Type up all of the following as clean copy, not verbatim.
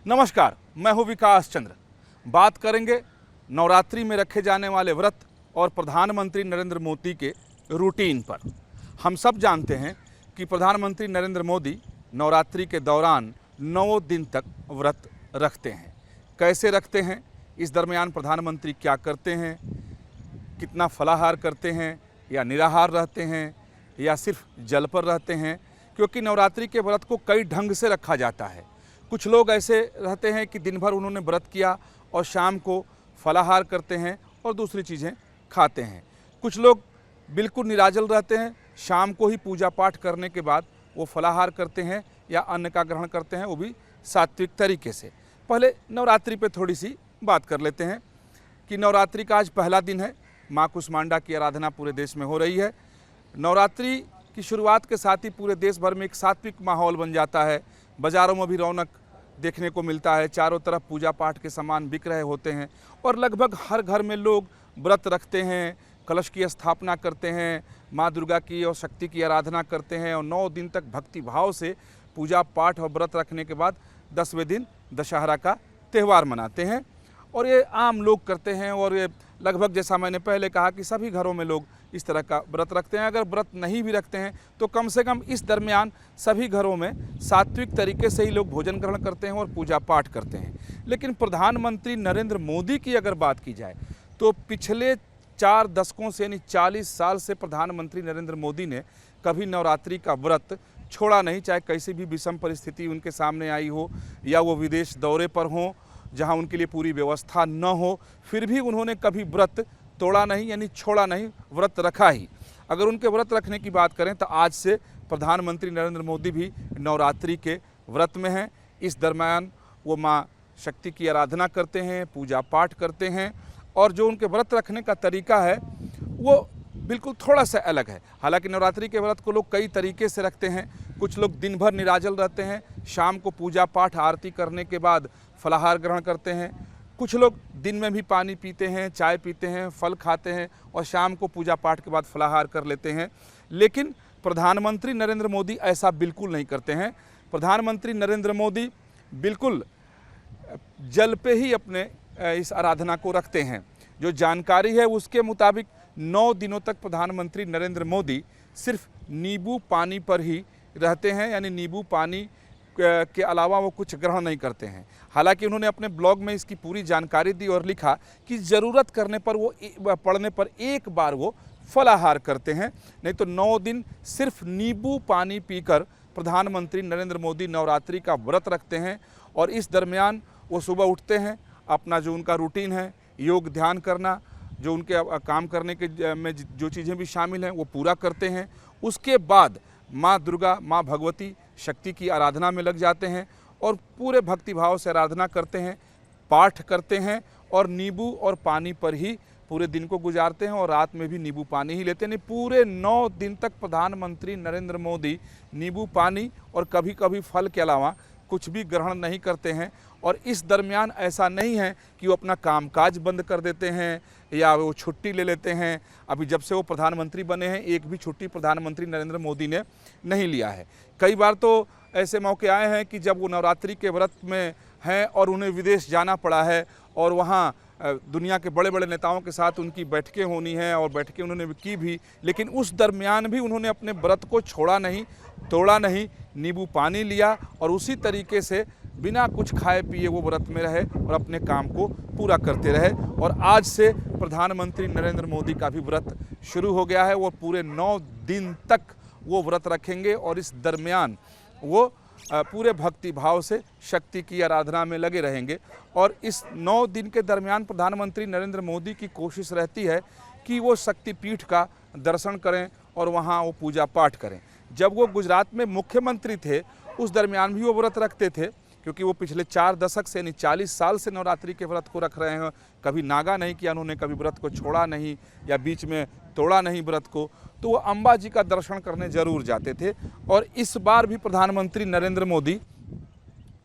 नमस्कार, मैं हूं विकास चंद्र। बात करेंगे नवरात्रि में रखे जाने वाले व्रत और प्रधानमंत्री नरेंद्र मोदी के रूटीन पर। हम सब जानते हैं कि प्रधानमंत्री नरेंद्र मोदी नवरात्रि के दौरान 9 दिन तक व्रत रखते हैं। कैसे रखते हैं, इस दरमियान प्रधानमंत्री क्या करते हैं, कितना फलाहार करते हैं या निराहार रहते हैं या सिर्फ जल पर रहते हैं, क्योंकि नवरात्रि के व्रत को कई ढंग से रखा जाता है। कुछ लोग ऐसे रहते हैं कि दिन भर उन्होंने व्रत किया और शाम को फलाहार करते हैं और दूसरी चीज़ें खाते हैं। कुछ लोग बिल्कुल निराजल रहते हैं, शाम को ही पूजा पाठ करने के बाद वो फलाहार करते हैं या अन्न का ग्रहण करते हैं, वो भी सात्विक तरीके से। पहले नवरात्रि पे थोड़ी सी बात कर लेते हैं कि नवरात्रि का आज पहला दिन है। माँ कुष्मांडा की आराधना पूरे देश में हो रही है। नवरात्रि की शुरुआत के साथ ही पूरे देश भर में एक सात्विक माहौल बन जाता है। बाज़ारों में भी रौनक देखने को मिलता है, चारों तरफ पूजा पाठ के सामान बिक रहे होते हैं और लगभग हर घर में लोग व्रत रखते हैं, कलश की स्थापना करते हैं, माँ दुर्गा की और शक्ति की आराधना करते हैं और 9 दिन तक भक्ति भाव से पूजा पाठ और व्रत रखने के बाद 10वें दिन दशहरा का त्यौहार मनाते हैं। और ये आम लोग करते हैं और ये लगभग, जैसा मैंने पहले कहा, कि सभी घरों में लोग इस तरह का व्रत रखते हैं। अगर व्रत नहीं भी रखते हैं तो कम से कम इस दरमियान सभी घरों में सात्विक तरीके से ही लोग भोजन ग्रहण करते हैं और पूजा पाठ करते हैं। लेकिन प्रधानमंत्री नरेंद्र मोदी की अगर बात की जाए तो पिछले 4 दशकों से यानी 40 साल से प्रधानमंत्री नरेंद्र मोदी ने कभी नवरात्रि का व्रत छोड़ा नहीं, चाहे कैसी भी विषम परिस्थिति उनके सामने आई हो या वो विदेश दौरे पर हों जहां उनके लिए पूरी व्यवस्था न हो, फिर भी उन्होंने कभी व्रत तोड़ा नहीं, यानी छोड़ा नहीं, व्रत रखा ही। अगर उनके व्रत रखने की बात करें तो आज से प्रधानमंत्री नरेंद्र मोदी भी नवरात्रि के व्रत में हैं। इस दरमियान वो माँ शक्ति की आराधना करते हैं, पूजा पाठ करते हैं और जो उनके व्रत रखने का तरीका है वो बिल्कुल थोड़ा सा अलग है। हालांकि नवरात्रि के व्रत को लोग कई तरीके से रखते हैं। कुछ लोग दिन भर निराजल रहते हैं, शाम को पूजा पाठ आरती करने के बाद फलाहार ग्रहण करते हैं। कुछ लोग दिन में भी पानी पीते हैं, चाय पीते हैं, फल खाते हैं और शाम को पूजा पाठ के बाद फलाहार कर लेते हैं। लेकिन प्रधानमंत्री नरेंद्र मोदी ऐसा बिल्कुल नहीं करते हैं। प्रधानमंत्री नरेंद्र मोदी बिल्कुल जल पे ही अपने इस आराधना को रखते हैं। जो जानकारी है उसके मुताबिक 9 दिनों तक प्रधानमंत्री नरेंद्र मोदी सिर्फ नींबू पानी पर ही रहते हैं, यानी नींबू पानी के अलावा वो कुछ ग्रहण नहीं करते हैं। हालांकि उन्होंने अपने ब्लॉग में इसकी पूरी जानकारी दी और लिखा कि ज़रूरत करने पर वो पड़ने पर एक बार वो फलाहार करते हैं, नहीं तो 9 दिन सिर्फ नींबू पानी पीकर प्रधानमंत्री नरेंद्र मोदी नवरात्रि का व्रत रखते हैं। और इस दरमियान वो सुबह उठते हैं, अपना जो उनका रूटीन है, योग ध्यान करना, जो उनके काम करने के में जो चीज़ें भी शामिल हैं वो पूरा करते हैं। उसके बाद माँ दुर्गा, माँ भगवती शक्ति की आराधना में लग जाते हैं और पूरे भक्तिभाव से आराधना करते हैं, पाठ करते हैं और नींबू और पानी पर ही पूरे दिन को गुजारते हैं और रात में भी नींबू पानी ही लेते हैं। पूरे 9 दिन तक प्रधानमंत्री नरेंद्र मोदी नींबू पानी और कभी कभी फल के अलावा कुछ भी ग्रहण नहीं करते हैं। और इस दरमियान ऐसा नहीं है कि वो अपना कामकाज बंद कर देते हैं या वो छुट्टी ले लेते हैं। अभी जब से वो प्रधानमंत्री बने हैं एक भी छुट्टी प्रधानमंत्री नरेंद्र मोदी ने नहीं लिया है। कई बार तो ऐसे मौके आए हैं कि जब वो नवरात्रि के व्रत में हैं और उन्हें विदेश जाना पड़ा है और वहाँ दुनिया के बड़े बड़े नेताओं के साथ उनकी बैठकें होनी है और बैठकें उन्होंने की भी, लेकिन उस दरमियान भी उन्होंने अपने व्रत को छोड़ा नहीं, तोड़ा नहीं, नींबू पानी लिया और उसी तरीके से बिना कुछ खाए पिए वो व्रत में रहे और अपने काम को पूरा करते रहे। और आज से प्रधानमंत्री नरेंद्र मोदी का भी व्रत शुरू हो गया है। वो पूरे 9 दिन तक वो व्रत रखेंगे और इस दरमियान वो पूरे भक्ति भाव से शक्ति की आराधना में लगे रहेंगे। और इस 9 दिन के दरमियान प्रधानमंत्री नरेंद्र मोदी की कोशिश रहती है कि वो शक्तिपीठ का दर्शन करें और वहाँ वो पूजा पाठ करें। जब वो गुजरात में मुख्यमंत्री थे उस दरमियान भी वो व्रत रखते थे, क्योंकि वो पिछले 4 दशक से यानी 40 साल से नवरात्रि के व्रत को रख रहे हैं। कभी नागा नहीं किया उन्होंने, कभी व्रत को छोड़ा नहीं या बीच में तोड़ा नहीं व्रत को। तो वो अम्बा जी का दर्शन करने जरूर जाते थे और इस बार भी प्रधानमंत्री नरेंद्र मोदी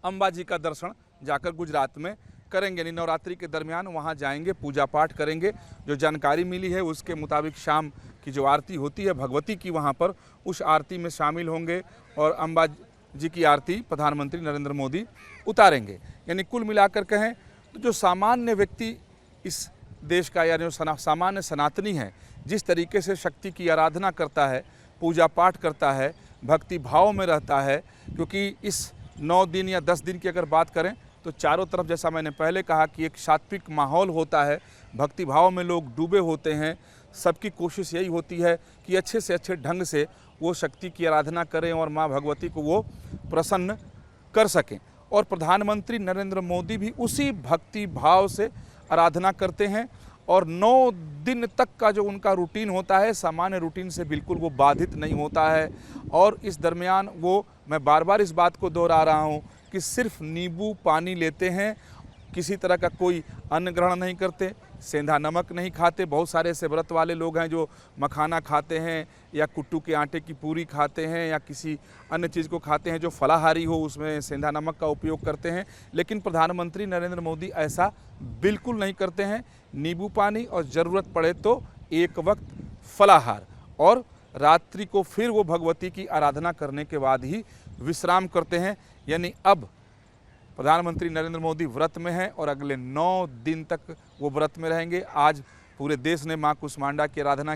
अम्बा जी का दर्शन जाकर गुजरात में करेंगे, यानी नवरात्रि के दरमियान वहाँ जाएंगे, पूजा पाठ करेंगे। जो जानकारी मिली है उसके मुताबिक शाम की जो आरती होती है भगवती की वहाँ पर, उस आरती में शामिल होंगे और अम्बा जी की आरती प्रधानमंत्री नरेंद्र मोदी उतारेंगे। यानी कुल मिलाकर कहें तो जो सामान्य व्यक्ति इस देश का या जो सामान्य सनातनी है, जिस तरीके से शक्ति की आराधना करता है, पूजा पाठ करता है, भक्ति भाव में रहता है, क्योंकि इस 9 दिन या 10 दिन की अगर बात करें तो चारों तरफ, जैसा मैंने पहले कहा, कि एक सात्विक माहौल होता है, भक्ति भाव में लोग डूबे होते हैं। सबकी कोशिश यही होती है कि अच्छे से अच्छे ढंग से वो शक्ति की आराधना करें और माँ भगवती को वो प्रसन्न कर सकें। और प्रधानमंत्री नरेंद्र मोदी भी उसी भक्ति भाव से आराधना करते हैं और 9 दिन तक का जो उनका रूटीन होता है, सामान्य रूटीन से बिल्कुल वो बाधित नहीं होता है। और इस दरमियान वो, मैं बार बार इस बात को दोहरा रहा हूँ कि सिर्फ नींबू पानी लेते हैं, किसी तरह का कोई अन्न ग्रहण नहीं करते, सेंधा नमक नहीं खाते। बहुत सारे ऐसे व्रत वाले लोग हैं जो मखाना खाते हैं या कुट्टू के आटे की पूरी खाते हैं या किसी अन्य चीज़ को खाते हैं जो फलाहारी हो, उसमें सेंधा नमक का उपयोग करते हैं। लेकिन प्रधानमंत्री नरेंद्र मोदी ऐसा बिल्कुल नहीं करते हैं। नींबू पानी और ज़रूरत पड़े तो एक वक्त फलाहार, और रात्रि को फिर वो भगवती की आराधना करने के बाद ही विश्राम करते हैं। यानी अब प्रधानमंत्री नरेंद्र मोदी व्रत में हैं और अगले 9 दिन तक वो व्रत में रहेंगे। आज पूरे देश ने मां कुष्मांडा की आराधना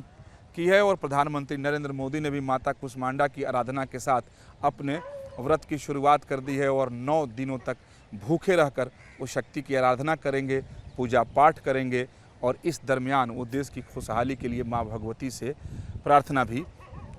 की है और प्रधानमंत्री नरेंद्र मोदी ने भी माता कुष्मांडा की आराधना के साथ अपने व्रत की शुरुआत कर दी है और 9 दिनों तक भूखे रहकर वो शक्ति की आराधना करेंगे, पूजा पाठ करेंगे और इस दरमियान वो देश की खुशहाली के लिए माँ भगवती से प्रार्थना भी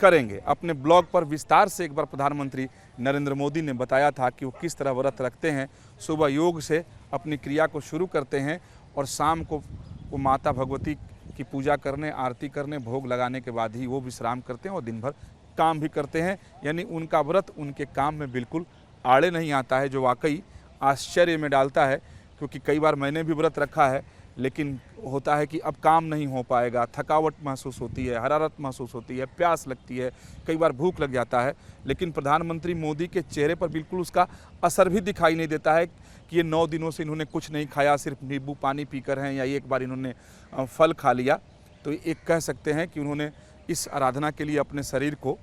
करेंगे। अपने ब्लॉग पर विस्तार से एक बार प्रधानमंत्री नरेंद्र मोदी ने बताया था कि वो किस तरह व्रत रखते हैं। सुबह योग से अपनी क्रिया को शुरू करते हैं और शाम को वो माता भगवती की पूजा करने, आरती करने, भोग लगाने के बाद ही वो विश्राम करते हैं और दिन भर काम भी करते हैं। यानी उनका व्रत उनके काम में बिल्कुल आड़े नहीं आता है, जो वाकई आश्चर्य में डालता है। क्योंकि कई बार मैंने भी व्रत रखा है, लेकिन होता है कि अब काम नहीं हो पाएगा, थकावट महसूस होती है, हरारत महसूस होती है, प्यास लगती है, कई बार भूख लग जाता है। लेकिन प्रधानमंत्री मोदी के चेहरे पर बिल्कुल उसका असर भी दिखाई नहीं देता है कि ये 9 दिनों से इन्होंने कुछ नहीं खाया, सिर्फ नींबू पानी पीकर हैं या एक बार इन्होंने फल खा लिया। तो एक कह सकते हैं कि उन्होंने इस आराधना के लिए अपने शरीर को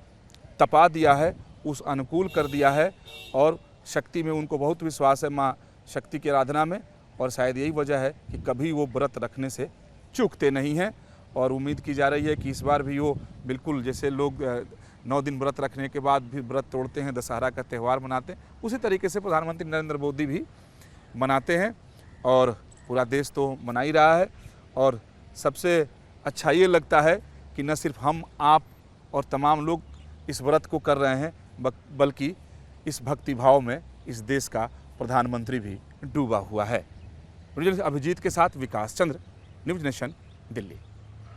तपा दिया है, उस अनुकूल कर दिया है और शक्ति में उनको बहुत विश्वास है, माँ शक्ति की आराधना में। और शायद यही वजह है कि कभी वो व्रत रखने से चूकते नहीं हैं। और उम्मीद की जा रही है कि इस बार भी वो बिल्कुल जैसे लोग 9 दिन व्रत रखने के बाद भी व्रत तोड़ते हैं, दशहरा का त्यौहार मनाते हैं, उसी तरीके से प्रधानमंत्री नरेंद्र मोदी भी मनाते हैं और पूरा देश तो मना ही रहा है। और सबसे अच्छा ये लगता है कि न सिर्फ हम, आप और तमाम लोग इस व्रत को कर रहे हैं, बल्कि इस भक्ति भाव में इस देश का प्रधानमंत्री भी डूबा हुआ है। अभिजीत के साथ विकास चंद्र, न्यूज़ नेशन, दिल्ली।